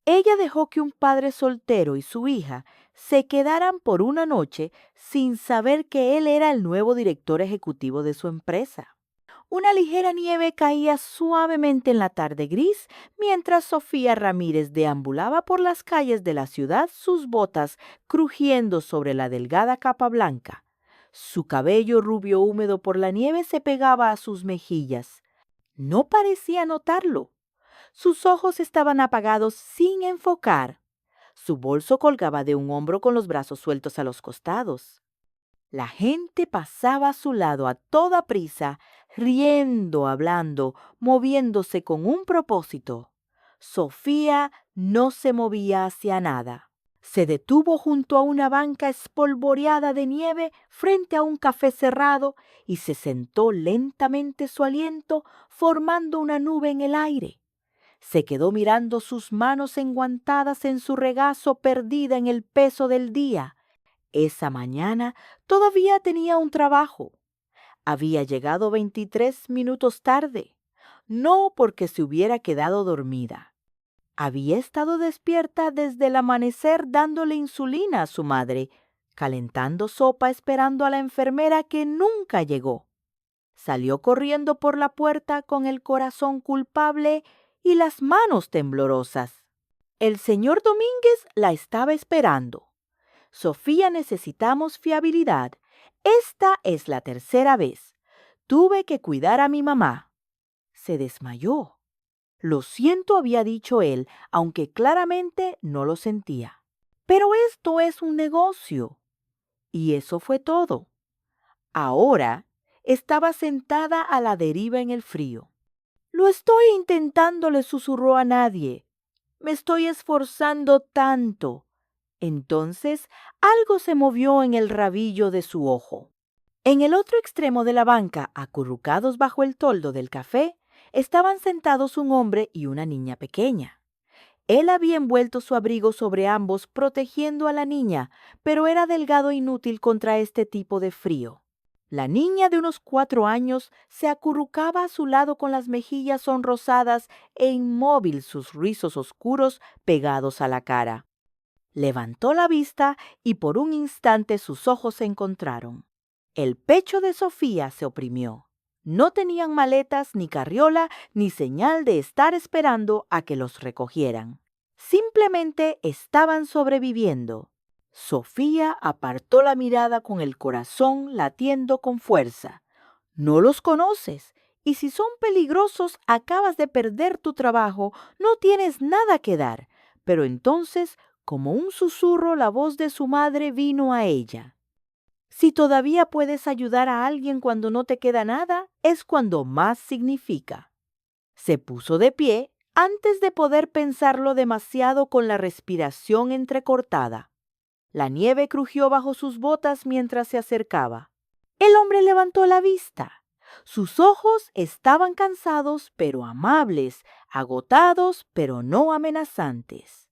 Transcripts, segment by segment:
Ella dejó que un padre soltero y su hija se quedaran por una noche sin saber que él era el nuevo director ejecutivo de su empresa. Una ligera nieve caía suavemente en la tarde gris mientras Sofía Ramírez deambulaba por las calles de la ciudad, sus botas crujiendo sobre la delgada capa blanca. Su cabello rubio húmedo por la nieve se pegaba a sus mejillas. No parecía notarlo. Sus ojos estaban apagados sin enfocar. Su bolso colgaba de un hombro con los brazos sueltos a los costados. La gente pasaba a su lado a toda prisa, riendo, hablando, moviéndose con un propósito. Sofía no se movía hacia nada. Se detuvo junto a una banca espolvoreada de nieve frente a un café cerrado y se sentó lentamente su aliento formando una nube en el aire. Se quedó mirando sus manos enguantadas en su regazo perdida en el peso del día. Esa mañana todavía tenía un trabajo. Había llegado 23 minutos tarde, no porque se hubiera quedado dormida. Había estado despierta desde el amanecer dándole insulina a su madre, calentando sopa esperando a la enfermera que nunca llegó. Salió corriendo por la puerta con el corazón culpable y las manos temblorosas. El señor Domínguez la estaba esperando. Sofía, necesitamos fiabilidad. Esta es la tercera vez. Tuve que cuidar a mi mamá. Se desmayó. Lo siento, había dicho él, aunque claramente no lo sentía. Pero esto es un negocio. Y eso fue todo. Ahora estaba sentada a la deriva en el frío. Lo estoy intentando, le susurró a nadie. Me estoy esforzando tanto. Entonces algo se movió en el rabillo de su ojo. En el otro extremo de la banca, acurrucados bajo el toldo del café, estaban sentados un hombre y una niña pequeña. Él había envuelto su abrigo sobre ambos, protegiendo a la niña, pero era delgado e inútil contra este tipo de frío. La niña de unos 4 años se acurrucaba a su lado con las mejillas sonrosadas e inmóvil, sus rizos oscuros pegados a la cara. Levantó la vista y por un instante sus ojos se encontraron. El pecho de Sofía se oprimió. No tenían maletas, ni carriola, ni señal de estar esperando a que los recogieran. Simplemente estaban sobreviviendo. Sofía apartó la mirada con el corazón latiendo con fuerza. No los conoces, y si son peligrosos acabas de perder tu trabajo, no tienes nada que dar. Pero entonces, como un susurro, la voz de su madre vino a ella. Si todavía puedes ayudar a alguien cuando no te queda nada, es cuando más significa. Se puso de pie antes de poder pensarlo demasiado con la respiración entrecortada. La nieve crujió bajo sus botas mientras se acercaba. El hombre levantó la vista. Sus ojos estaban cansados pero amables, agotados pero no amenazantes.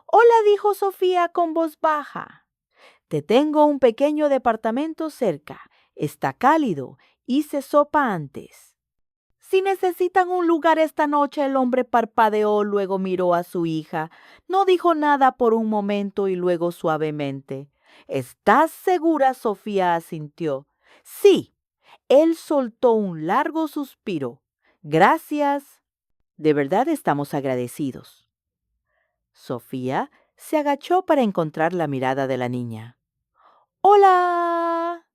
Hola, dijo Sofía con voz baja. Te tengo un pequeño departamento cerca. Está cálido. Hice sopa antes. Si necesitan un lugar esta noche, el hombre parpadeó, luego miró a su hija. No dijo nada por un momento y luego suavemente. ¿Estás segura? Sofía asintió. Sí. Él soltó un largo suspiro. Gracias. De verdad estamos agradecidos. Sofía se agachó para encontrar la mirada de la niña. Hola.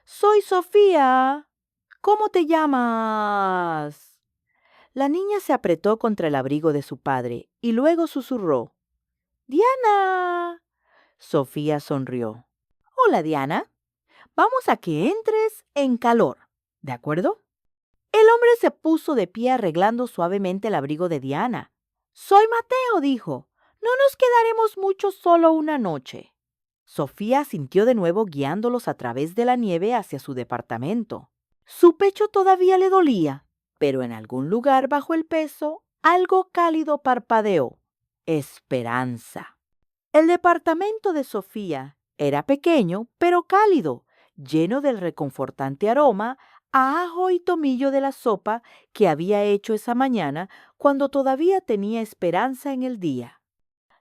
Soy Sofía. ¿Cómo te llamas? La niña se apretó contra el abrigo de su padre y luego susurró. Diana. Sofía sonrió. Hola, Diana. Vamos a que entres en calor, ¿de acuerdo? El hombre se puso de pie arreglando suavemente el abrigo de Diana. Soy Mateo, dijo. No nos quedaremos mucho, solo una noche. Sofía asintió de nuevo guiándolos a través de la nieve hacia su departamento. Su pecho todavía le dolía, pero en algún lugar bajo el peso, algo cálido parpadeó. Esperanza. El departamento de Sofía era pequeño, pero cálido, lleno del reconfortante aroma a ajo y tomillo de la sopa que había hecho esa mañana cuando todavía tenía esperanza en el día.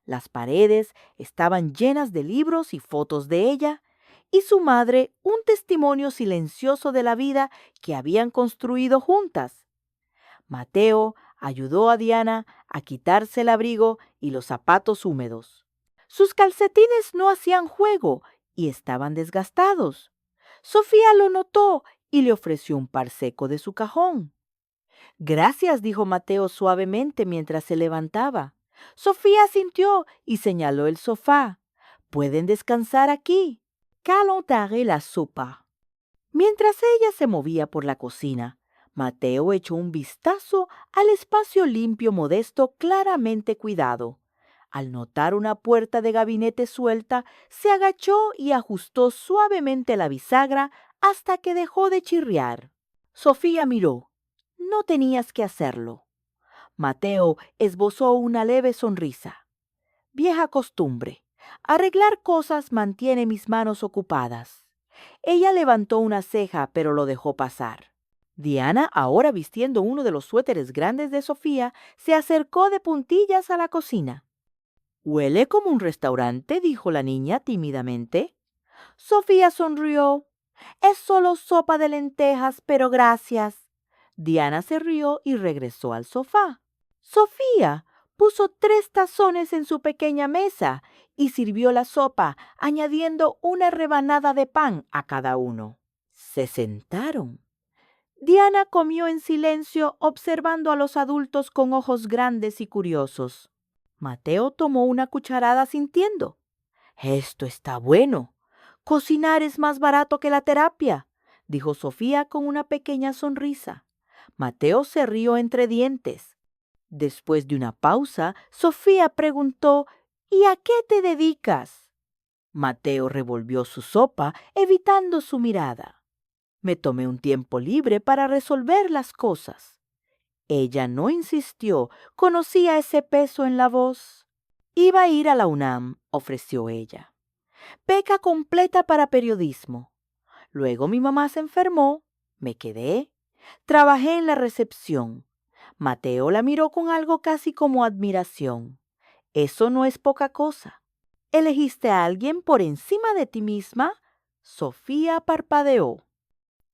Las paredes estaban llenas de libros y fotos de ella, y su madre un testimonio silencioso de la vida que habían construido juntas. Mateo ayudó a Diana a quitarse el abrigo y los zapatos húmedos. Sus calcetines no hacían juego y estaban desgastados. Sofía lo notó y le ofreció un par seco de su cajón. Gracias, dijo Mateo suavemente mientras se levantaba. Sofía asintió y señaló el sofá. Pueden descansar aquí. Calentaré la sopa. Mientras ella se movía por la cocina, Mateo echó un vistazo al espacio limpio, modesto, claramente cuidado. Al notar una puerta de gabinete suelta, se agachó y ajustó suavemente la bisagra hasta que dejó de chirriar. Sofía miró. No tenías que hacerlo. Mateo esbozó una leve sonrisa. Vieja costumbre. Arreglar cosas mantiene mis manos ocupadas. Ella levantó una ceja, pero lo dejó pasar. Diana, ahora vistiendo uno de los suéteres grandes de Sofía, se acercó de puntillas a la cocina. «Huele como un restaurante», dijo la niña tímidamente. Sofía sonrió. «Es solo sopa de lentejas, pero gracias». Diana se rió y regresó al sofá. Sofía puso 3 tazones en su pequeña mesa y sirvió la sopa, añadiendo una rebanada de pan a cada uno. Se sentaron. Diana comió en silencio, observando a los adultos con ojos grandes y curiosos. Mateo tomó una cucharada sintiendo. «Esto está bueno. Cocinar es más barato que la terapia», dijo Sofía con una pequeña sonrisa. Mateo se rió entre dientes. Después de una pausa, Sofía preguntó: «¿Y a qué te dedicas?». Mateo revolvió su sopa, evitando su mirada. «Me tomé un tiempo libre para resolver las cosas». Ella no insistió, conocía ese peso en la voz. «Iba a ir a la UNAM», ofreció ella. «Beca completa para periodismo. Luego mi mamá se enfermó, me quedé. Trabajé en la recepción». Mateo la miró con algo casi como admiración. «Eso no es poca cosa. ¿Elegiste a alguien por encima de ti misma?». Sofía parpadeó.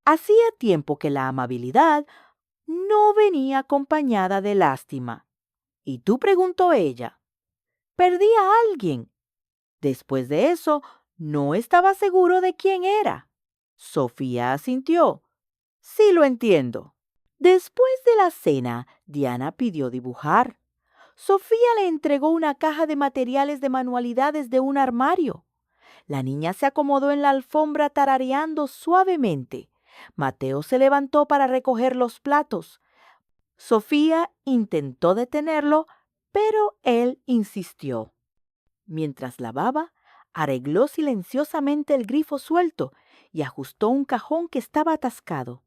Hacía tiempo que la amabilidad no venía acompañada de lástima. «¿Y tú?», preguntó ella. «Perdí a alguien». Después de eso, no estaba seguro de quién era. Sofía asintió. «Sí, lo entiendo». Después de la cena, Diana pidió dibujar. Sofía le entregó una caja de materiales de manualidades de un armario. La niña se acomodó en la alfombra tarareando suavemente. Mateo se levantó para recoger los platos. Sofía intentó detenerlo, pero él insistió. Mientras lavaba, arregló silenciosamente el grifo suelto y ajustó un cajón que estaba atascado.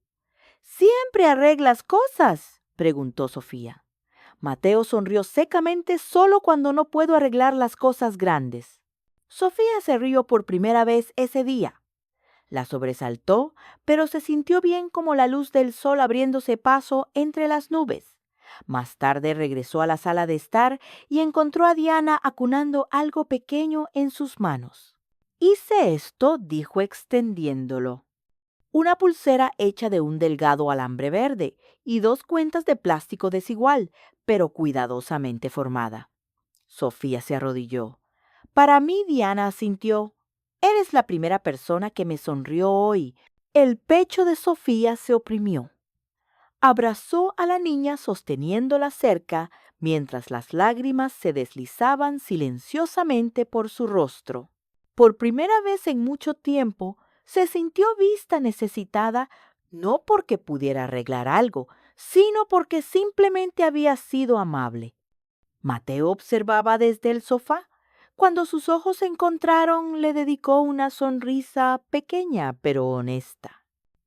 «¿Siempre arreglas cosas?», preguntó Sofía. Mateo sonrió secamente solo cuando no puedo arreglar las cosas grandes. Sofía se rió por primera vez ese día. La sobresaltó, pero se sintió bien como la luz del sol abriéndose paso entre las nubes. Más tarde regresó a la sala de estar y encontró a Diana acunando algo pequeño en sus manos. «Hice esto», dijo extendiéndolo. Una pulsera hecha de un delgado alambre verde y 2 cuentas de plástico desigual, pero cuidadosamente formada. Sofía se arrodilló. «Para mí», Diana asintió. «Eres la primera persona que me sonrió hoy». El pecho de Sofía se oprimió. Abrazó a la niña sosteniéndola cerca mientras las lágrimas se deslizaban silenciosamente por su rostro. Por primera vez en mucho tiempo, se sintió vista necesitada, no porque pudiera arreglar algo, sino porque simplemente había sido amable. Mateo observaba desde el sofá. Cuando sus ojos se encontraron, le dedicó una sonrisa pequeña pero honesta.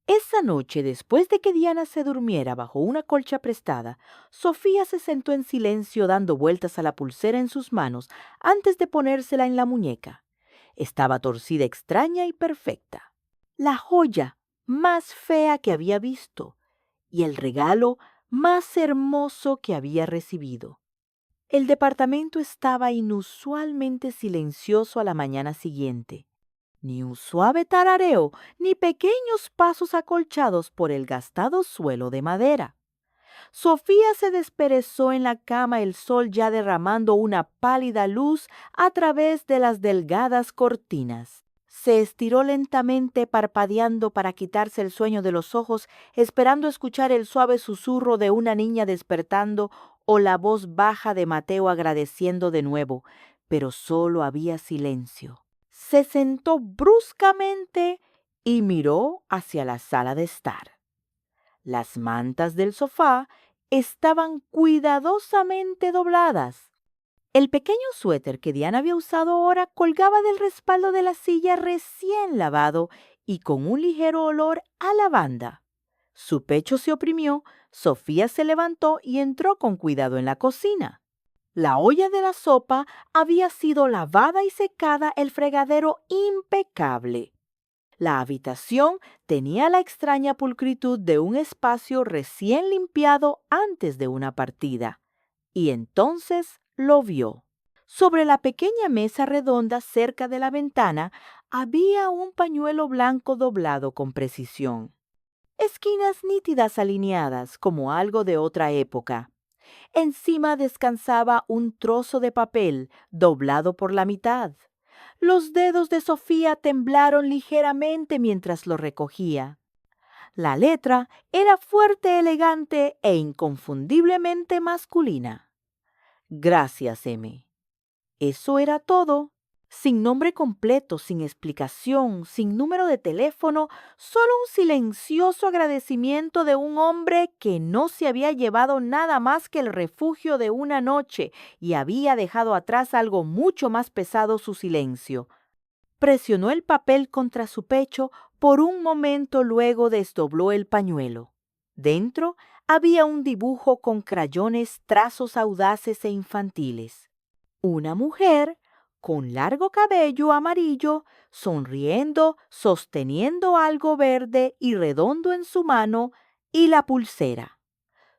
Esa noche, después de que Diana se durmiera bajo una colcha prestada, Sofía se sentó en silencio dando vueltas a la pulsera en sus manos antes de ponérsela en la muñeca. Estaba torcida, extraña y perfecta. La joya más fea que había visto y el regalo más hermoso que había recibido. El departamento estaba inusualmente silencioso a la mañana siguiente. Ni un suave tarareo, ni pequeños pasos acolchados por el gastado suelo de madera. Sofía se desperezó en la cama, el sol ya derramando una pálida luz a través de las delgadas cortinas. Se estiró lentamente, parpadeando para quitarse el sueño de los ojos, esperando escuchar el suave susurro de una niña despertando o la voz baja de Mateo agradeciendo de nuevo, pero solo había silencio. Se sentó bruscamente y miró hacia la sala de estar. Las mantas del sofá estaban cuidadosamente dobladas. El pequeño suéter que Diana había usado ahora colgaba del respaldo de la silla recién lavado y con un ligero olor a lavanda. Su pecho se oprimió, Sofía se levantó y entró con cuidado en la cocina. La olla de la sopa había sido lavada y secada, el fregadero impecable. La habitación tenía la extraña pulcritud de un espacio recién limpiado antes de una partida. Y entonces lo vio. Sobre la pequeña mesa redonda cerca de la ventana había un pañuelo blanco doblado con precisión. Esquinas nítidas alineadas como algo de otra época. Encima descansaba un trozo de papel doblado por la mitad. Los dedos de Sofía temblaron ligeramente mientras lo recogía. La letra era fuerte, elegante e inconfundiblemente masculina. Gracias, M. Eso era todo. Sin nombre completo, sin explicación, sin número de teléfono, solo un silencioso agradecimiento de un hombre que no se había llevado nada más que el refugio de una noche y había dejado atrás algo mucho más pesado: su silencio. Presionó el papel contra su pecho por un momento, luego desdobló el pañuelo. Dentro había un dibujo con crayones, trazos audaces e infantiles. Una mujer con largo cabello amarillo, sonriendo, sosteniendo algo verde y redondo en su mano, y la pulsera.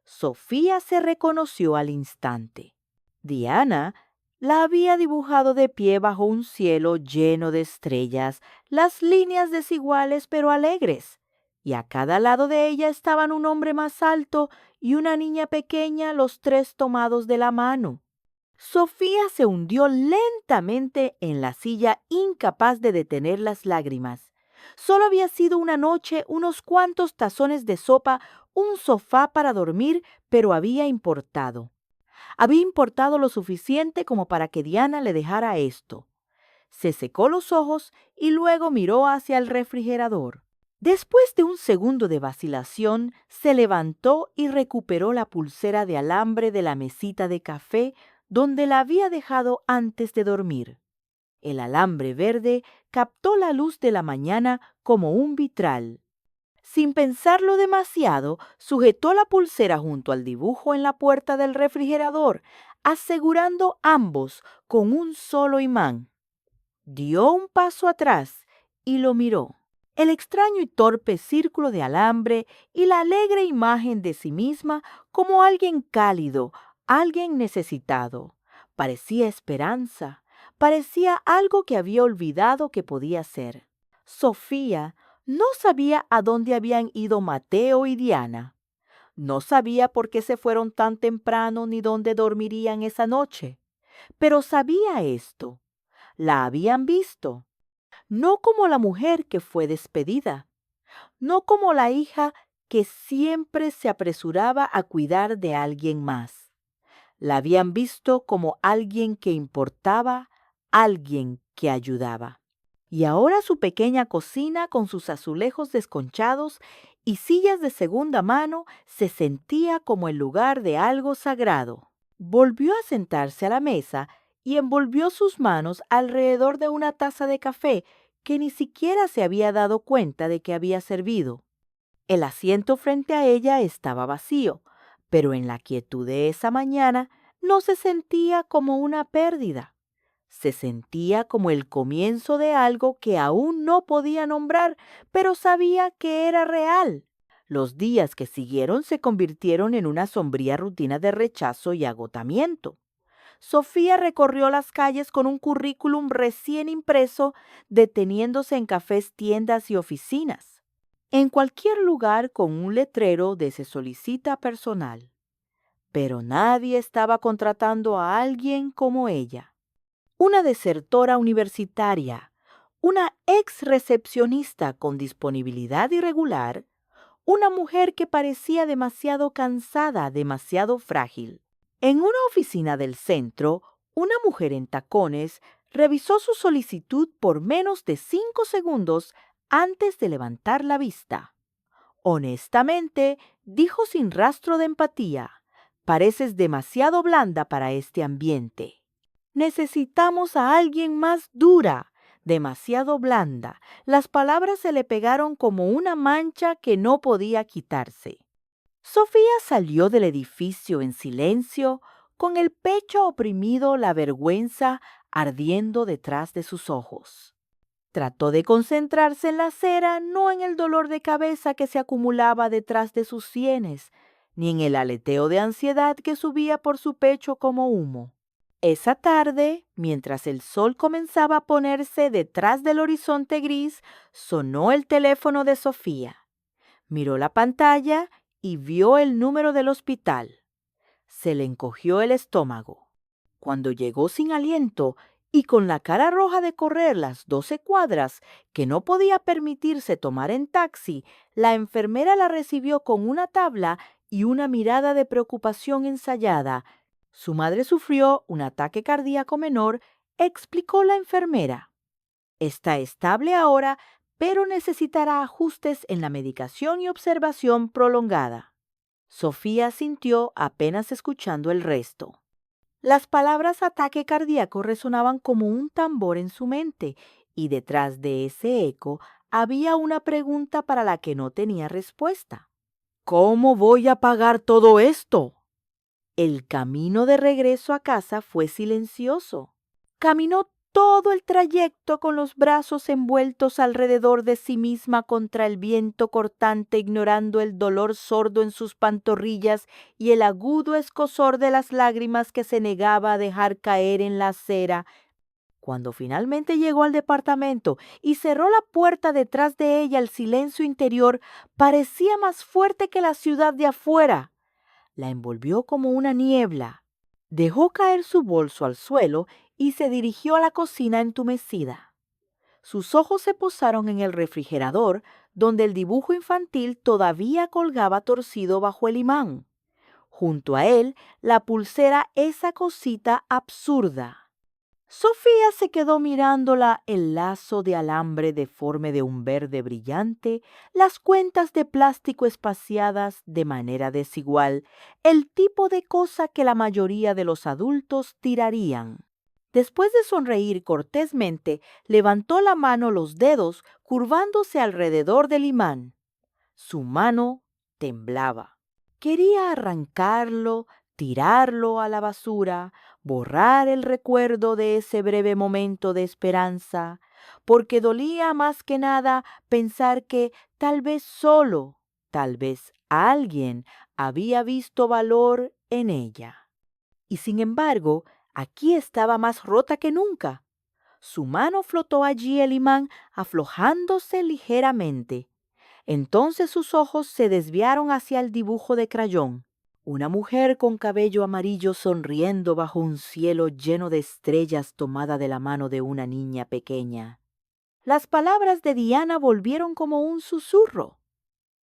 Sofía se reconoció al instante. Diana la había dibujado de pie bajo un cielo lleno de estrellas, las líneas desiguales pero alegres, y a cada lado de ella estaban un hombre más alto y una niña pequeña, los tres tomados de la mano. Sofía se hundió lentamente en la silla, incapaz de detener las lágrimas. Solo había sido una noche, unos cuantos tazones de sopa, un sofá para dormir, pero había importado. Había importado lo suficiente como para que Diana le dejara esto. Se secó los ojos y luego miró hacia el refrigerador. Después de un segundo de vacilación, se levantó y recuperó la pulsera de alambre de la mesita de café donde la había dejado antes de dormir. El alambre verde captó la luz de la mañana como un vitral. Sin pensarlo demasiado, sujetó la pulsera junto al dibujo en la puerta del refrigerador, asegurando ambos con un solo imán. Dio un paso atrás y lo miró. El extraño y torpe círculo de alambre y la alegre imagen de sí misma como alguien cálido, alguien necesitado. Parecía esperanza, parecía algo que había olvidado que podía ser. Sofía no sabía a dónde habían ido Mateo y Diana. No sabía por qué se fueron tan temprano ni dónde dormirían esa noche. Pero sabía esto: la habían visto. No como la mujer que fue despedida, no como la hija que siempre se apresuraba a cuidar de alguien más. La habían visto como alguien que importaba, alguien que ayudaba. Y ahora su pequeña cocina, con sus azulejos desconchados y sillas de segunda mano, se sentía como el lugar de algo sagrado. Volvió a sentarse a la mesa y envolvió sus manos alrededor de una taza de café que ni siquiera se había dado cuenta de que había servido. El asiento frente a ella estaba vacío, pero en la quietud de esa mañana no se sentía como una pérdida. Se sentía como el comienzo de algo que aún no podía nombrar, pero sabía que era real. Los días que siguieron se convirtieron en una sombría rutina de rechazo y agotamiento. Sofía recorrió las calles con un currículum recién impreso, deteniéndose en cafés, tiendas y oficinas. En cualquier lugar con un letrero de se solicita personal. Pero nadie estaba contratando a alguien como ella. Una desertora universitaria, una ex recepcionista con disponibilidad irregular, una mujer que parecía demasiado cansada, demasiado frágil. En una oficina del centro, una mujer en tacones revisó su solicitud por menos de 5 segundos antes de levantar la vista. Honestamente, dijo sin rastro de empatía, pareces demasiado blanda para este ambiente. Necesitamos a alguien más dura, demasiado blanda. Las palabras se le pegaron como una mancha que no podía quitarse. Sofía salió del edificio en silencio, con el pecho oprimido, la vergüenza ardiendo detrás de sus ojos. Trató de concentrarse en la acera, no en el dolor de cabeza que se acumulaba detrás de sus sienes, ni en el aleteo de ansiedad que subía por su pecho como humo. Esa tarde, mientras el sol comenzaba a ponerse detrás del horizonte gris, sonó el teléfono de Sofía. Miró la pantalla y vio el número del hospital. Se le encogió el estómago. Cuando llegó sin aliento y con la cara roja de correr las 12 cuadras que no podía permitirse tomar en taxi, la enfermera la recibió con una tabla y una mirada de preocupación ensayada. Su madre sufrió un ataque cardíaco menor, explicó la enfermera. Está estable ahora, pero necesitará ajustes en la medicación y observación prolongada. Sofía sintió apenas escuchando el resto. Las palabras ataque cardíaco resonaban como un tambor en su mente, y detrás de ese eco había una pregunta para la que no tenía respuesta. ¿Cómo voy a pagar todo esto? El camino de regreso a casa fue silencioso. Caminó todo el trayecto con los brazos envueltos alrededor de sí misma contra el viento cortante, ignorando el dolor sordo en sus pantorrillas y el agudo escozor de las lágrimas que se negaba a dejar caer en la acera. Cuando finalmente llegó al departamento y cerró la puerta detrás de ella, el silencio interior parecía más fuerte que la ciudad de afuera. La envolvió como una niebla. Dejó caer su bolso al suelo y se dirigió a la cocina entumecida. Sus ojos se posaron en el refrigerador, donde el dibujo infantil todavía colgaba torcido bajo el imán. Junto a él, la pulsera, esa cosita absurda. Sofía se quedó mirándola, el lazo de alambre deforme de un verde brillante, las cuentas de plástico espaciadas de manera desigual, el tipo de cosa que la mayoría de los adultos tirarían. Después de sonreír cortésmente, levantó la mano, los dedos curvándose alrededor del imán. Su mano temblaba. Quería arrancarlo, tirarlo a la basura, borrar el recuerdo de ese breve momento de esperanza, porque dolía más que nada pensar que tal vez solo, tal vez alguien había visto valor en ella. Y sin embargo, aquí estaba más rota que nunca. Su mano flotó allí el imán, aflojándose ligeramente. Entonces sus ojos se desviaron hacia el dibujo de crayón. Una mujer con cabello amarillo sonriendo bajo un cielo lleno de estrellas tomada de la mano de una niña pequeña. Las palabras de Diana volvieron como un susurro.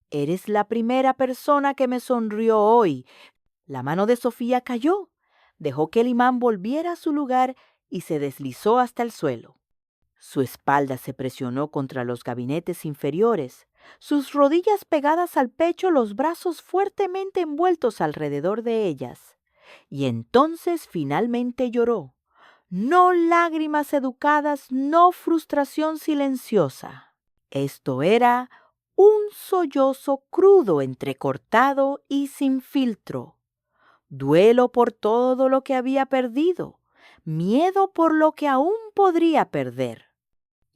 Eres la primera persona que me sonrió hoy. La mano de Sofía cayó, dejó que el imán volviera a su lugar y se deslizó hasta el suelo. Su espalda se presionó contra los gabinetes inferiores, sus rodillas pegadas al pecho, los brazos fuertemente envueltos alrededor de ellas. Y entonces finalmente lloró. No lágrimas educadas, no frustración silenciosa. Esto era un sollozo crudo, entrecortado y sin filtro. Duelo por todo lo que había perdido, miedo por lo que aún podría perder.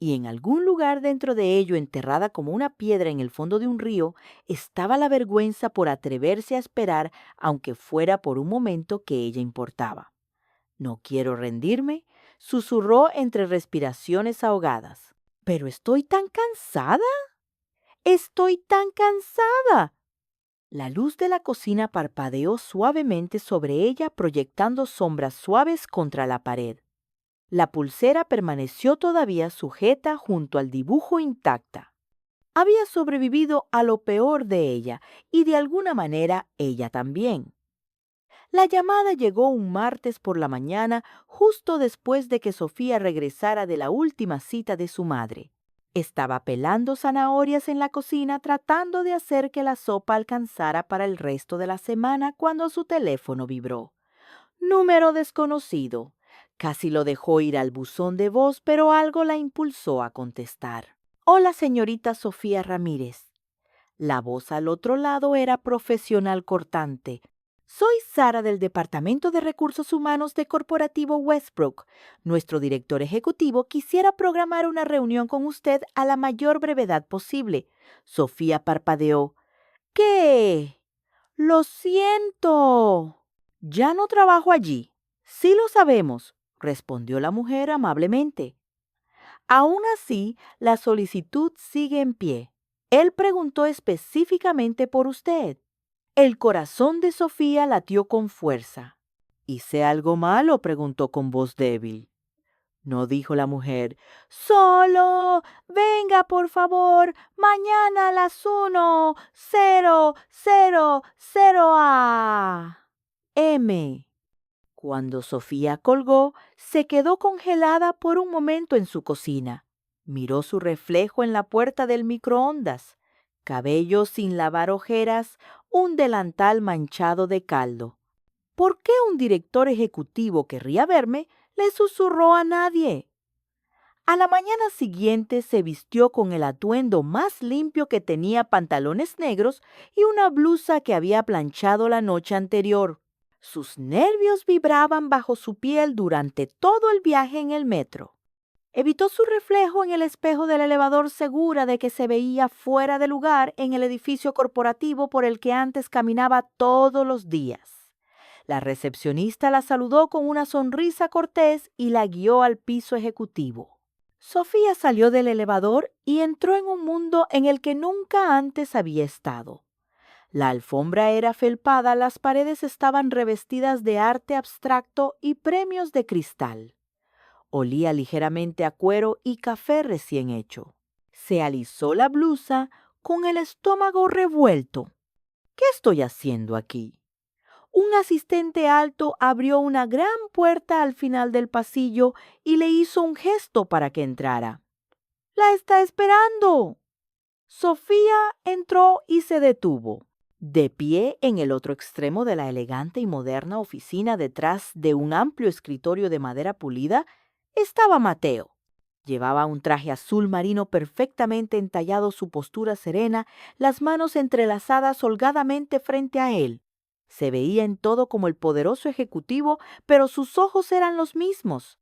Y en algún lugar dentro de ello, enterrada como una piedra en el fondo de un río, estaba la vergüenza por atreverse a esperar, aunque fuera por un momento que ella importaba. No quiero rendirme, susurró entre respiraciones ahogadas. Pero estoy tan cansada. Estoy tan cansada. La luz de la cocina parpadeó suavemente sobre ella, proyectando sombras suaves contra la pared. La pulsera permaneció todavía sujeta junto al dibujo intacta. Había sobrevivido a lo peor de ella y de alguna manera ella también. La llamada llegó un martes por la mañana, justo después de que Sofía regresara de la última cita de su madre. Estaba pelando zanahorias en la cocina tratando de hacer que la sopa alcanzara para el resto de la semana cuando su teléfono vibró. Número desconocido. Casi lo dejó ir al buzón de voz, pero algo la impulsó a contestar. Hola, señorita Sofía Ramírez. La voz al otro lado era profesional cortante. Soy Sara del Departamento de Recursos Humanos de Corporativo Westbrook. Nuestro director ejecutivo quisiera programar una reunión con usted a la mayor brevedad posible. Sofía parpadeó. ¿Qué? Lo siento. Ya no trabajo allí. Sí lo sabemos, respondió la mujer amablemente. Aún así, la solicitud sigue en pie. Él preguntó específicamente por usted. El corazón de Sofía latió con fuerza. ¿Hice algo malo?, preguntó con voz débil. No, dijo la mujer. Solo, venga por favor, mañana a las 1:00 a.m. Cuando Sofía colgó, se quedó congelada por un momento en su cocina. Miró su reflejo en la puerta del microondas. Cabello sin lavar, ojeras, un delantal manchado de caldo. ¿Por qué un director ejecutivo querría verme?, le susurró a nadie. A la mañana siguiente se vistió con el atuendo más limpio que tenía, pantalones negros y una blusa que había planchado la noche anterior. Sus nervios vibraban bajo su piel durante todo el viaje en el metro. Evitó su reflejo en el espejo del elevador, segura de que se veía fuera de lugar en el edificio corporativo por el que antes caminaba todos los días. La recepcionista la saludó con una sonrisa cortés y la guió al piso ejecutivo. Sofía salió del elevador y entró en un mundo en el que nunca antes había estado. La alfombra era felpada, las paredes estaban revestidas de arte abstracto y premios de cristal. Olía ligeramente a cuero y café recién hecho. Se alisó la blusa con el estómago revuelto. ¿Qué estoy haciendo aquí? Un asistente alto abrió una gran puerta al final del pasillo y le hizo un gesto para que entrara. ¡La está esperando! Sofía entró y se detuvo. De pie en el otro extremo de la elegante y moderna oficina, detrás de un amplio escritorio de madera pulida, estaba Mateo. Llevaba un traje azul marino perfectamente entallado, su postura serena, las manos entrelazadas holgadamente frente a él. Se veía en todo como el poderoso ejecutivo, pero sus ojos eran los mismos,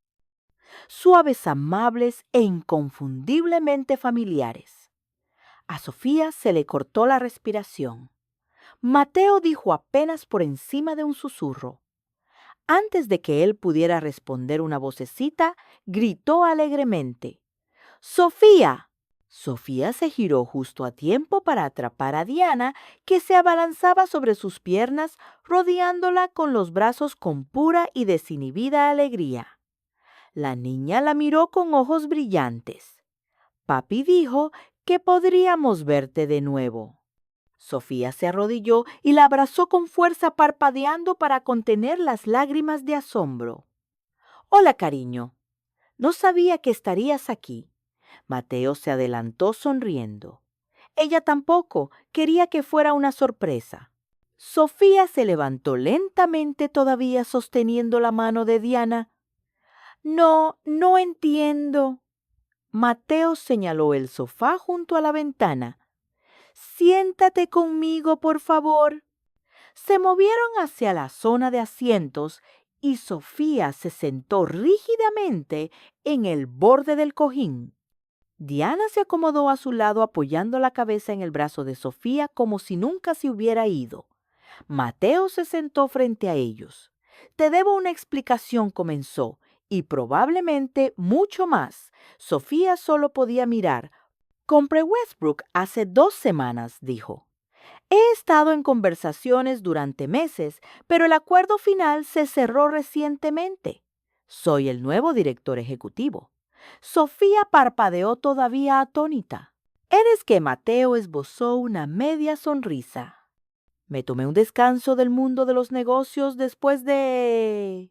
suaves, amables e inconfundiblemente familiares. A Sofía se le cortó la respiración. Mateo dijo apenas por encima de un susurro. Antes de que él pudiera responder una vocecita, gritó alegremente: ¡Sofía! Sofía se giró justo a tiempo para atrapar a Diana, que se abalanzaba sobre sus piernas, rodeándola con los brazos con pura y desinhibida alegría. La niña la miró con ojos brillantes. Papi dijo que podríamos verte de nuevo. Sofía se arrodilló y la abrazó con fuerza, parpadeando para contener las lágrimas de asombro. Hola, cariño. No sabía que estarías aquí. Mateo se adelantó sonriendo. Ella tampoco quería que fuera una sorpresa. Sofía se levantó lentamente, todavía sosteniendo la mano de Diana. No entiendo. Mateo señaló el sofá junto a la ventana. Siéntate conmigo, por favor. Se movieron hacia la zona de asientos y Sofía se sentó rígidamente en el borde del cojín. Diana se acomodó a su lado, apoyando la cabeza en el brazo de Sofía como si nunca se hubiera ido. Mateo se sentó frente a ellos. Te debo una explicación, comenzó, y probablemente mucho más. Sofía solo podía mirar. Compré Westbrook hace 2 semanas, dijo. He estado en conversaciones durante meses, pero el acuerdo final se cerró recientemente. Soy el nuevo director ejecutivo. Sofía parpadeó todavía atónita. Eres que Mateo esbozó una media sonrisa. Me tomé un descanso del mundo de los negocios después de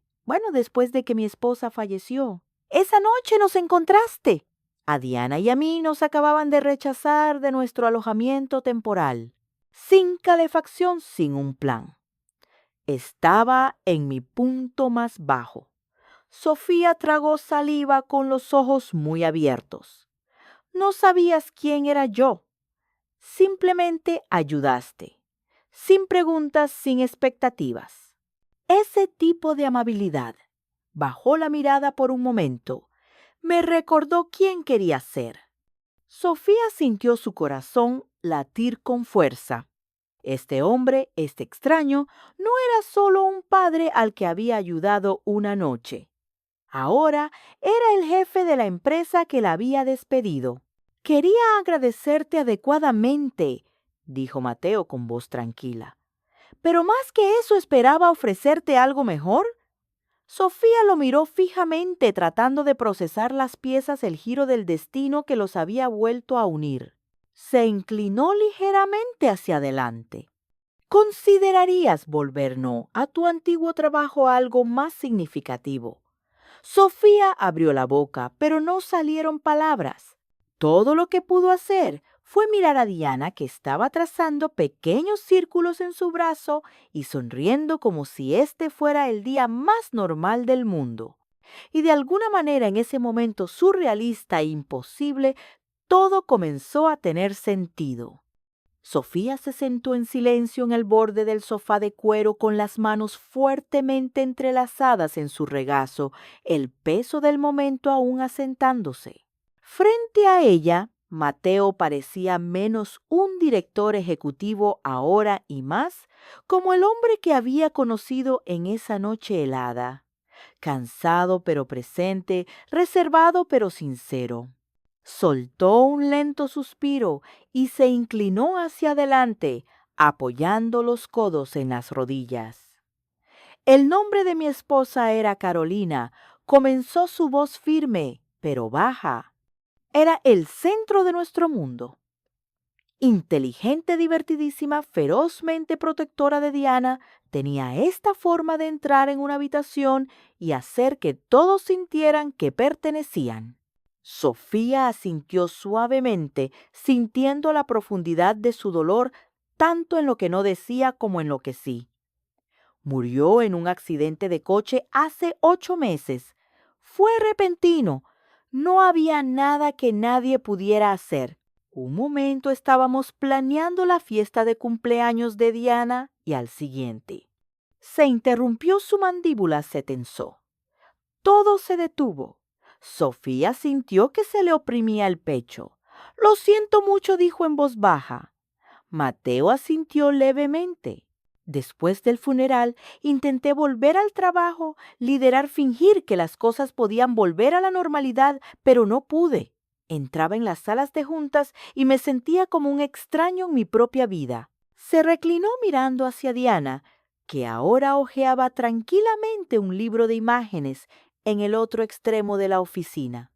que mi esposa falleció. Esa noche nos encontraste. A Diana y a mí nos acababan de rechazar de nuestro alojamiento temporal. Sin calefacción, sin un plan. Estaba en mi punto más bajo. Sofía tragó saliva con los ojos muy abiertos. No sabías quién era yo. Simplemente ayudaste. Sin preguntas, sin expectativas. Ese tipo de amabilidad. Bajó la mirada por un momento. Me recordó quién quería ser. Sofía sintió su corazón latir con fuerza. Este hombre, este extraño, no era solo un padre al que había ayudado una noche. Ahora era el jefe de la empresa que la había despedido. Quería agradecerte adecuadamente, dijo Mateo con voz tranquila. Pero más que eso esperaba ofrecerte algo mejor. Sofía lo miró fijamente tratando de procesar las piezas el giro del destino que los había vuelto a unir. Se inclinó ligeramente hacia adelante. ¿Considerarías volver a tu antiguo trabajo algo más significativo? Sofía abrió la boca, pero no salieron palabras. Todo lo que pudo hacer fue mirar a Diana, que estaba trazando pequeños círculos en su brazo y sonriendo como si este fuera el día más normal del mundo. Y de alguna manera, en ese momento surrealista e imposible, todo comenzó a tener sentido. Sofía se sentó en silencio en el borde del sofá de cuero con las manos fuertemente entrelazadas en su regazo, el peso del momento aún asentándose. Frente a ella, Mateo parecía menos un director ejecutivo ahora y más como el hombre que había conocido en esa noche helada. Cansado pero presente, reservado pero sincero. Soltó un lento suspiro y se inclinó hacia adelante, apoyando los codos en las rodillas. El nombre de mi esposa era Carolina. Comenzó su voz firme, pero baja. Era el centro de nuestro mundo. Inteligente, divertidísima, ferozmente protectora de Diana, tenía esta forma de entrar en una habitación y hacer que todos sintieran que pertenecían. Sofía asintió suavemente, sintiendo la profundidad de su dolor tanto en lo que no decía como en lo que sí. Murió en un accidente de coche hace 8 meses. Fue repentino. No había nada que nadie pudiera hacer. Un momento estábamos planeando la fiesta de cumpleaños de Diana y al siguiente. Se interrumpió, su mandíbula se tensó. Todo se detuvo. Sofía sintió que se le oprimía el pecho. Lo siento mucho, dijo en voz baja. Mateo asintió levemente. Después del funeral, intenté volver al trabajo, fingir que las cosas podían volver a la normalidad, pero no pude. Entraba en las salas de juntas y me sentía como un extraño en mi propia vida. Se reclinó mirando hacia Diana, que ahora hojeaba tranquilamente un libro de imágenes en el otro extremo de la oficina.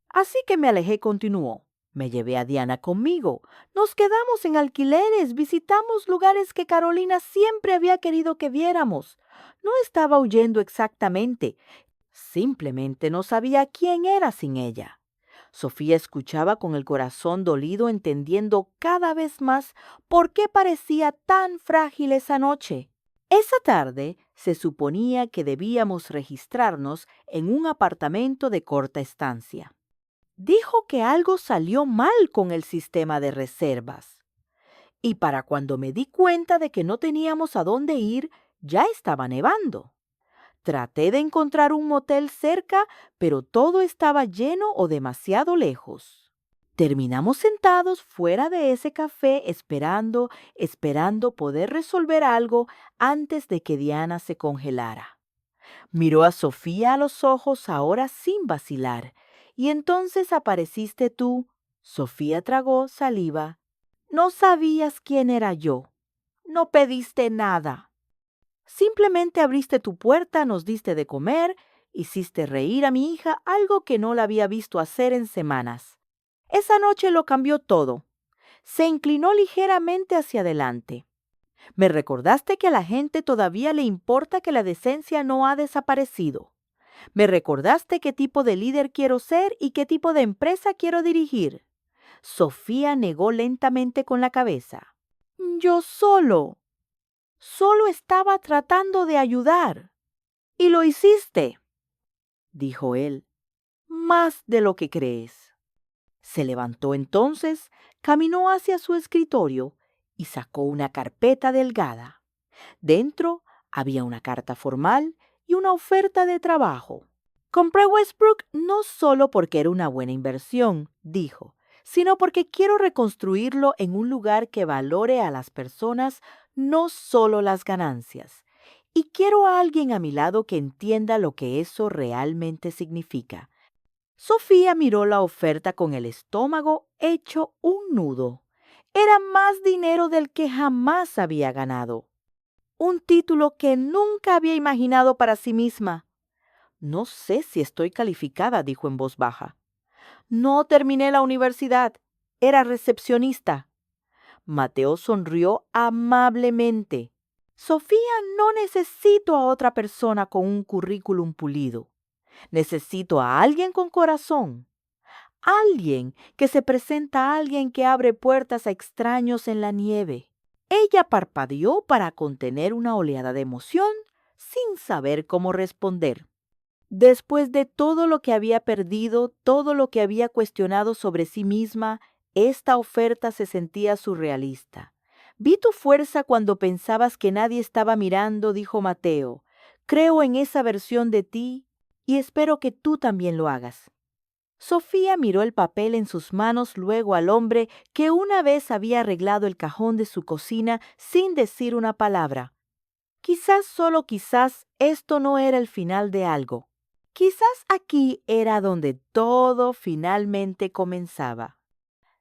Así que me alejé, continuó. Me llevé a Diana conmigo. Nos quedamos en alquileres, visitamos lugares que Carolina siempre había querido que viéramos. No estaba huyendo exactamente. Simplemente no sabía quién era sin ella. Sofía escuchaba con el corazón dolido, entendiendo cada vez más por qué parecía tan frágil esa noche. Esa tarde se suponía que debíamos registrarnos en un apartamento de corta estancia. Dijo que algo salió mal con el sistema de reservas. Y para cuando me di cuenta de que no teníamos a dónde ir, ya estaba nevando. Traté de encontrar un motel cerca, pero todo estaba lleno o demasiado lejos. Terminamos sentados fuera de ese café esperando poder resolver algo antes de que Diana se congelara. Miró a Sofía a los ojos ahora sin vacilar. Y entonces apareciste tú. Sofía tragó saliva. No sabías quién era yo. No pediste nada. Simplemente abriste tu puerta, nos diste de comer, hiciste reír a mi hija, algo que no la había visto hacer en semanas. Esa noche lo cambió todo. Se inclinó ligeramente hacia adelante. Me recordaste que a la gente todavía le importa que la decencia no ha desaparecido. Me recordaste qué tipo de líder quiero ser y qué tipo de empresa quiero dirigir. Sofía negó lentamente con la cabeza. Yo solo estaba tratando de ayudar. Y lo hiciste, dijo él, más de lo que crees. Se levantó entonces, caminó hacia su escritorio y sacó una carpeta delgada. Dentro había una carta formal y una oferta de trabajo. Compré Westbrook no solo porque era una buena inversión, dijo, sino porque quiero reconstruirlo en un lugar que valore a las personas, no solo las ganancias. Y quiero a alguien a mi lado que entienda lo que eso realmente significa. Sofía miró la oferta con el estómago hecho un nudo. Era más dinero del que jamás había ganado. Un título que nunca había imaginado para sí misma. No sé si estoy calificada, dijo en voz baja. No terminé la universidad. Era recepcionista. Mateo sonrió amablemente. Sofía, no necesito a otra persona con un currículum pulido. Necesito a alguien con corazón. Alguien que se presenta a alguien que abre puertas a extraños en la nieve. Ella parpadeó para contener una oleada de emoción sin saber cómo responder. Después de todo lo que había perdido, todo lo que había cuestionado sobre sí misma, esta oferta se sentía surrealista. Vi tu fuerza cuando pensabas que nadie estaba mirando, dijo Mateo. Creo en esa versión de ti y espero que tú también lo hagas. Sofía miró el papel en sus manos, luego al hombre que una vez había arreglado el cajón de su cocina sin decir una palabra. Quizás, solo quizás, esto no era el final de algo. Quizás aquí era donde todo finalmente comenzaba.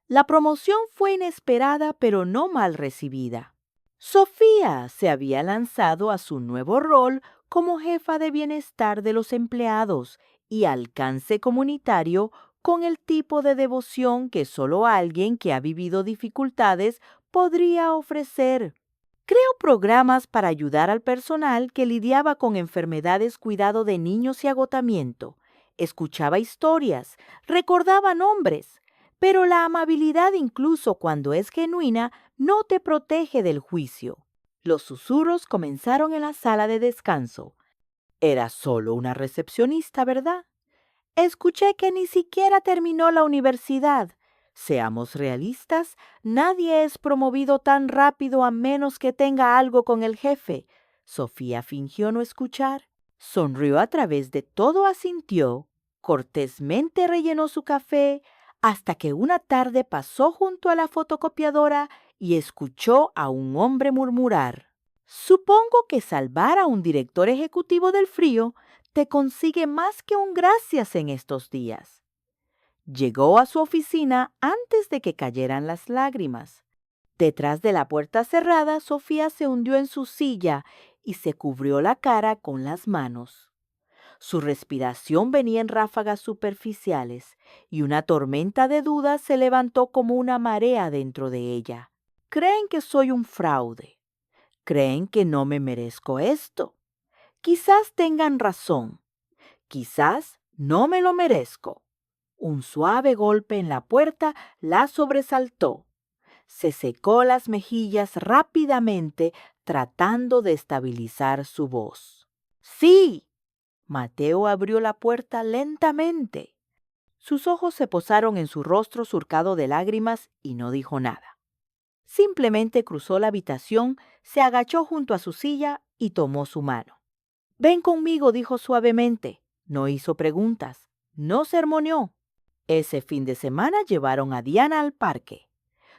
La promoción fue inesperada pero no mal recibida. Sofía se había lanzado a su nuevo rol como jefa de bienestar de los empleados y alcance comunitario con el tipo de devoción que solo alguien que ha vivido dificultades podría ofrecer. Creó programas para ayudar al personal que lidiaba con enfermedades, cuidado de niños y agotamiento. Escuchaba historias, recordaba nombres, pero la amabilidad, incluso cuando es genuina, no te protege del juicio. Los susurros comenzaron en la sala de descanso. Era solo una recepcionista, ¿verdad? Escuché que ni siquiera terminó la universidad. Seamos realistas, nadie es promovido tan rápido a menos que tenga algo con el jefe. Sofía fingió no escuchar. Sonrió a través de todo, asintió. Cortésmente rellenó su café hasta que una tarde pasó junto a la fotocopiadora y escuchó a un hombre murmurar. Supongo que salvar a un director ejecutivo del frío te consigue más que un gracias en estos días. Llegó a su oficina antes de que cayeran las lágrimas. Detrás de la puerta cerrada, Sofía se hundió en su silla y se cubrió la cara con las manos. Su respiración venía en ráfagas superficiales y una tormenta de dudas se levantó como una marea dentro de ella. Creen que soy un fraude. Creen que no me merezco esto. Quizás tengan razón. Quizás no me lo merezco. Un suave golpe en la puerta la sobresaltó. Se secó las mejillas rápidamente tratando de estabilizar su voz. ¡Sí! Mateo abrió la puerta lentamente. Sus ojos se posaron en su rostro surcado de lágrimas y no dijo nada. Simplemente cruzó la habitación, se agachó junto a su silla y tomó su mano. «Ven conmigo», dijo suavemente. No hizo preguntas, no sermoneó. Ese fin de semana llevaron a Diana al parque.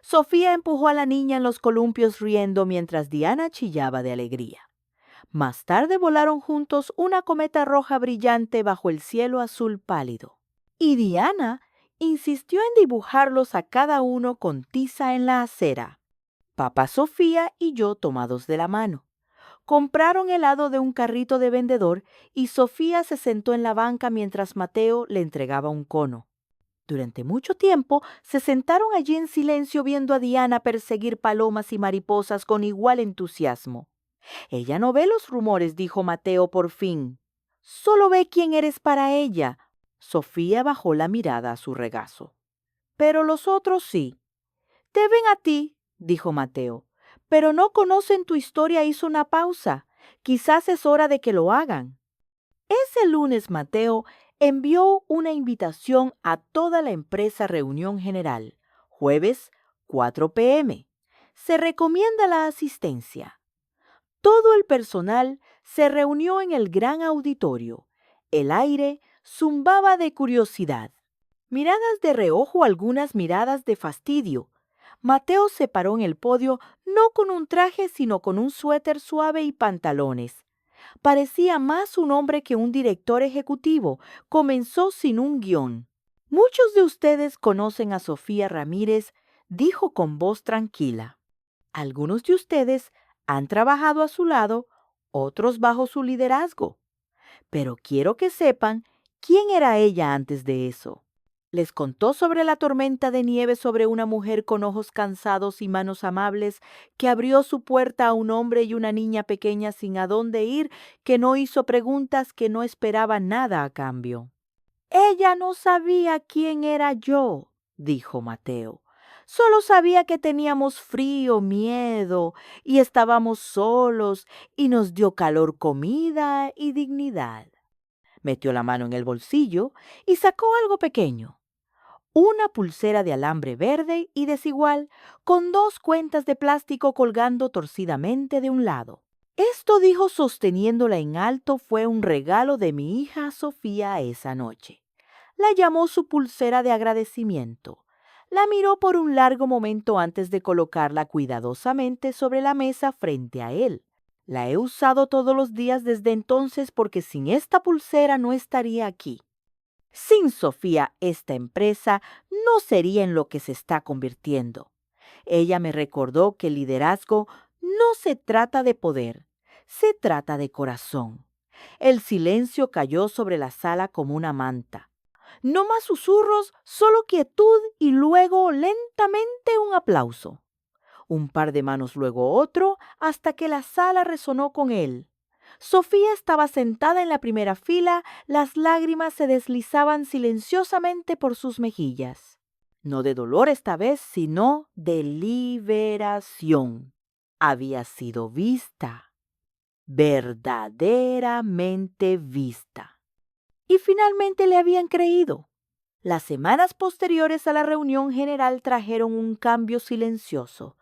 Sofía empujó a la niña en los columpios riendo mientras Diana chillaba de alegría. Más tarde volaron juntos una cometa roja brillante bajo el cielo azul pálido. Y Diana insistió en dibujarlos a cada uno con tiza en la acera. Papá Sofía y yo tomados de la mano. Compraron helado de un carrito de vendedor y Sofía se sentó en la banca mientras Mateo le entregaba un cono. Durante mucho tiempo se sentaron allí en silencio viendo a Diana perseguir palomas y mariposas con igual entusiasmo. Ella no ve los rumores, dijo Mateo por fin. Solo ve quién eres para ella. Sofía bajó la mirada a su regazo. Pero los otros sí. Te ven a ti, dijo Mateo, pero no conocen tu historia. Hizo una pausa. Quizás es hora de que lo hagan. Ese lunes Mateo envió una invitación a toda la empresa a reunión general, jueves 4 p.m. Se recomienda la asistencia. Todo el personal se reunió en el gran auditorio. El aire zumbaba de curiosidad. Miradas de reojo, algunas miradas de fastidio. Mateo se paró en el podio no con un traje, sino con un suéter suave y pantalones. Parecía más un hombre que un director ejecutivo. Comenzó sin un guión. Muchos de ustedes conocen a Sofía Ramírez, dijo con voz tranquila. Algunos de ustedes han trabajado a su lado, otros bajo su liderazgo. Pero quiero que sepan quién era ella antes de eso. Les contó sobre la tormenta de nieve sobre una mujer con ojos cansados y manos amables que abrió su puerta a un hombre y una niña pequeña sin a dónde ir, que no hizo preguntas, que no esperaba nada a cambio. Ella no sabía quién era yo, dijo Mateo. Solo sabía que teníamos frío, miedo y estábamos solos y nos dio calor, comida y dignidad. Metió la mano en el bolsillo y sacó algo pequeño. Una pulsera de alambre verde y desigual con 2 cuentas de plástico colgando torcidamente de un lado. Esto, dijo sosteniéndola en alto, fue un regalo de mi hija Sofía esa noche. La llamó su pulsera de agradecimiento. La miró por un largo momento antes de colocarla cuidadosamente sobre la mesa frente a él. La he usado todos los días desde entonces porque sin esta pulsera no estaría aquí. Sin Sofía, esta empresa no sería en lo que se está convirtiendo. Ella me recordó que el liderazgo no se trata de poder, se trata de corazón. El silencio cayó sobre la sala como una manta. No más susurros, solo quietud y luego lentamente un aplauso. Un par de manos, luego otro, hasta que la sala resonó con él. Sofía estaba sentada en la primera fila, las lágrimas se deslizaban silenciosamente por sus mejillas. No de dolor esta vez, sino de liberación. Había sido vista, verdaderamente vista. Y finalmente le habían creído. Las semanas posteriores a la reunión general trajeron un cambio silencioso.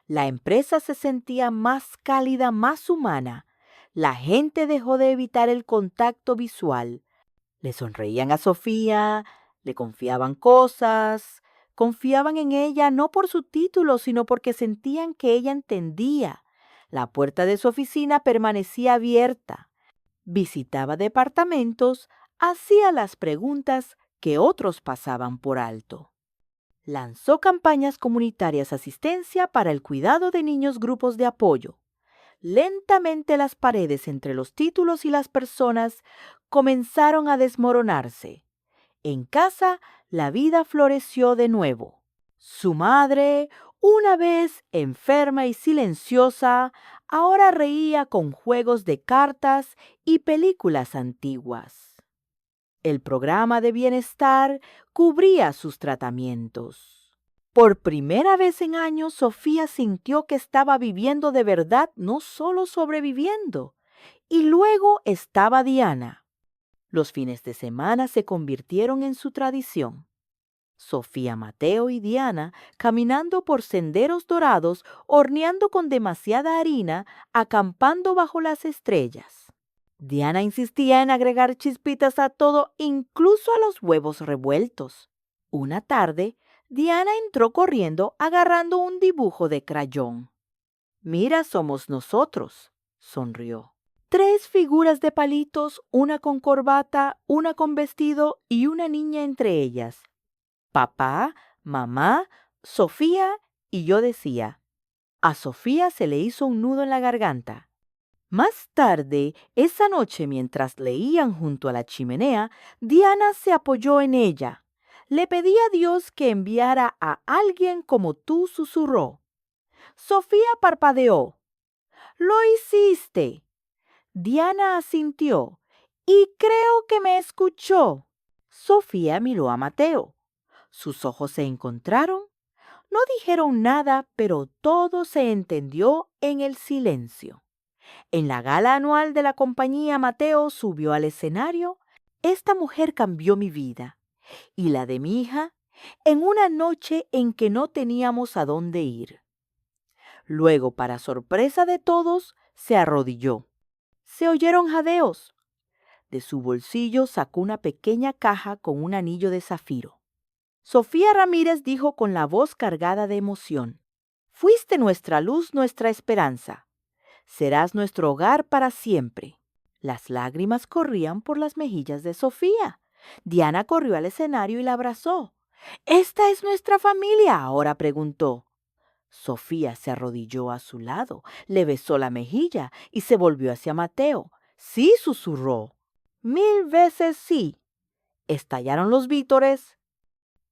La empresa se sentía más cálida, más humana. La gente dejó de evitar el contacto visual. Le sonreían a Sofía, le confiaban cosas, confiaban en ella no por su título, sino porque sentían que ella entendía. La puerta de su oficina permanecía abierta. Visitaba departamentos, hacía las preguntas que otros pasaban por alto. Lanzó campañas comunitarias, asistencia para el cuidado de niños, grupos de apoyo. Lentamente las paredes entre los títulos y las personas comenzaron a desmoronarse. En casa, la vida floreció de nuevo. Su madre, una vez enferma y silenciosa, ahora reía con juegos de cartas y películas antiguas. El programa de bienestar cubría sus tratamientos. Por primera vez en años, Sofía sintió que estaba viviendo de verdad, no solo sobreviviendo. Y luego estaba Diana. Los fines de semana se convirtieron en su tradición. Sofía, Mateo y Diana caminando por senderos dorados, horneando con demasiada harina, acampando bajo las estrellas. Diana insistía en agregar chispitas a todo, incluso a los huevos revueltos. Una tarde, Diana entró corriendo agarrando un dibujo de crayón. «Mira, somos nosotros», sonrió. 3 figuras de palitos, una con corbata, una con vestido y una niña entre ellas. Papá, mamá, Sofía y yo decía. A Sofía se le hizo un nudo en la garganta. Más tarde, esa noche mientras leían junto a la chimenea, Diana se apoyó en ella. Le pedí a Dios que enviara a alguien como tú, susurró. Sofía parpadeó. Lo hiciste. Diana asintió. Y creo que me escuchó. Sofía miró a Mateo. Sus ojos se encontraron. No dijeron nada, pero todo se entendió en el silencio. En la gala anual de la compañía, Mateo subió al escenario. Esta mujer cambió mi vida y la de mi hija en una noche en que no teníamos a dónde ir. Luego, para sorpresa de todos, se arrodilló. Se oyeron jadeos. De su bolsillo sacó una pequeña caja con un anillo de zafiro. Sofía Ramírez dijo con la voz cargada de emoción: Fuiste nuestra luz, nuestra esperanza. Serás nuestro hogar para siempre. Las lágrimas corrían por las mejillas de Sofía. Diana corrió al escenario y la abrazó. ¿Esta es nuestra familia ahora?, preguntó. Sofía se arrodilló a su lado, le besó la mejilla y se volvió hacia Mateo. Sí, susurró. 1000 veces sí. Estallaron los vítores.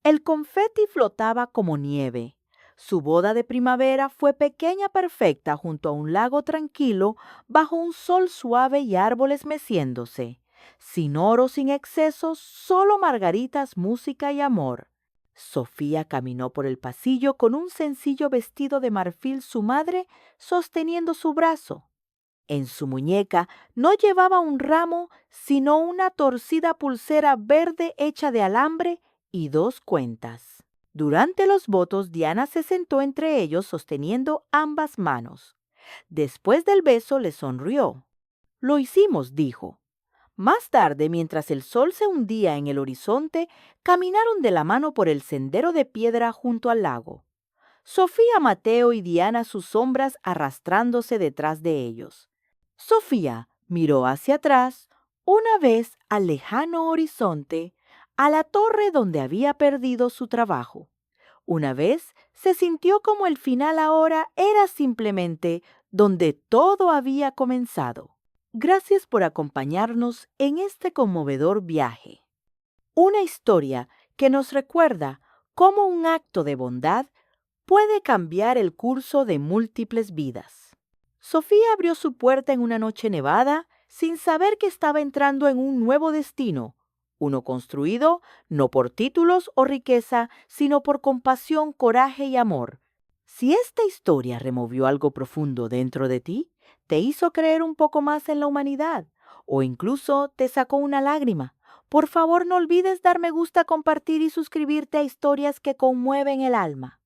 El confeti flotaba como nieve. Su boda de primavera fue pequeña perfecta junto a un lago tranquilo, bajo un sol suave y árboles meciéndose. Sin oro, sin excesos, solo margaritas, música y amor. Sofía caminó por el pasillo con un sencillo vestido de marfil, su madre sosteniendo su brazo. En su muñeca no llevaba un ramo, sino una torcida pulsera verde hecha de alambre y 2 cuentas. Durante los votos, Diana se sentó entre ellos sosteniendo ambas manos. Después del beso le sonrió. Lo hicimos, dijo. Más tarde, mientras el sol se hundía en el horizonte, caminaron de la mano por el sendero de piedra junto al lago. Sofía, Mateo y Diana, sus sombras arrastrándose detrás de ellos. Sofía miró hacia atrás, una vez al lejano horizonte, a la torre donde había perdido su trabajo. Una vez se sintió como el final ahora era simplemente donde todo había comenzado. Gracias por acompañarnos en este conmovedor viaje. Una historia que nos recuerda cómo un acto de bondad puede cambiar el curso de múltiples vidas. Sofía abrió su puerta en una noche nevada sin saber que estaba entrando en un nuevo destino, uno construido no por títulos o riqueza, sino por compasión, coraje y amor. Si esta historia removió algo profundo dentro de ti, te hizo creer un poco más en la humanidad o incluso te sacó una lágrima, por favor no olvides dar me gusta, compartir y suscribirte a Historias que Conmueven el Alma.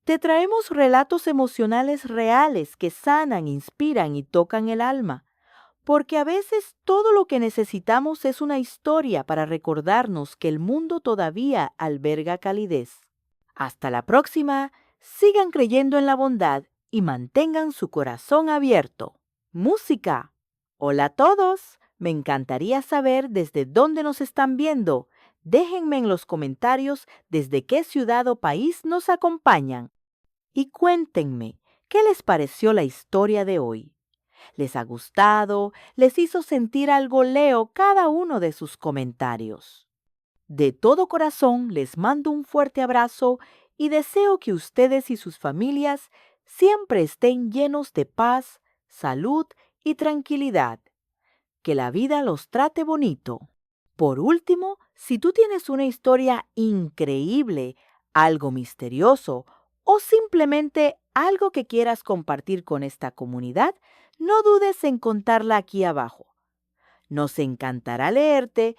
Te traemos relatos emocionales reales que sanan, inspiran y tocan el alma, porque a veces todo lo que necesitamos es una historia para recordarnos que el mundo todavía alberga calidez. Hasta la próxima, sigan creyendo en la bondad y mantengan su corazón abierto. Música. Hola a todos, me encantaría saber desde dónde nos están viendo. Déjenme en los comentarios desde qué ciudad o país nos acompañan. Y cuéntenme, ¿qué les pareció la historia de hoy? ¿Les ha gustado? ¿Les hizo sentir algo? Leo cada uno de sus comentarios. De todo corazón les mando un fuerte abrazo y deseo que ustedes y sus familias siempre estén llenos de paz, salud y tranquilidad. Que la vida los trate bonito. Por último, si tú tienes una historia increíble, algo misterioso o simplemente algo que quieras compartir con esta comunidad, no dudes en contarla aquí abajo. Nos encantará leerte,